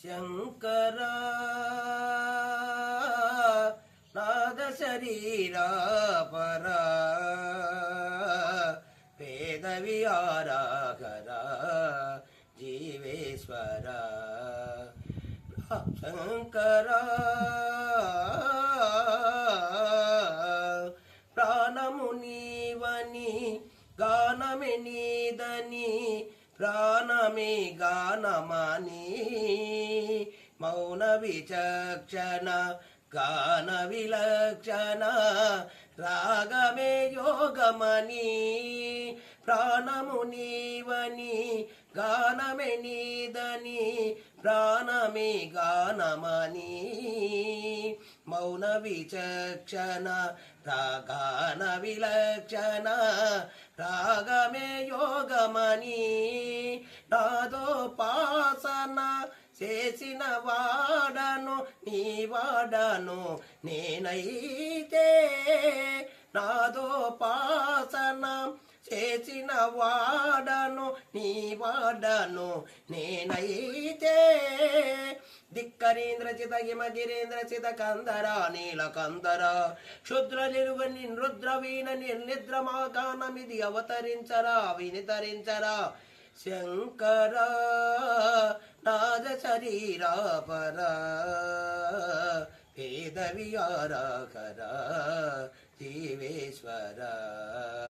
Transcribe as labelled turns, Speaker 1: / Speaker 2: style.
Speaker 1: శంకర నాద శరీరా పరా వేద విహారాకర జీవేశ్వర శంకర ప్రాణము నీవని గానమే నీదని ప్రాణమే గానమని మౌన విచక్షణ గాన విలక్షణ రాగమే యోగమని ప్రాణము నీవని గానమే నీదని ప్రాణమే గానమని మౌన విచక్షణ రాగాన విలక్షణ రాగమే యోగమని నాదోపాసన చేసిన వాడను నీ వాడను నేనైతే నాదోపాసన చేసిన వాడను నీ వాడను నేనైతే ధిక్కరీంద్రచిత హిమగిరీంద్రచిత కందర నీలకందర క్షుద్ర నిలువ నిరుద్ర వీణ నిర్నిద్రమాగానమిది అవతరించరా వినితరించరా శంకర నాద శరీరా పరా వేద విహారాకర జీవేశ్వర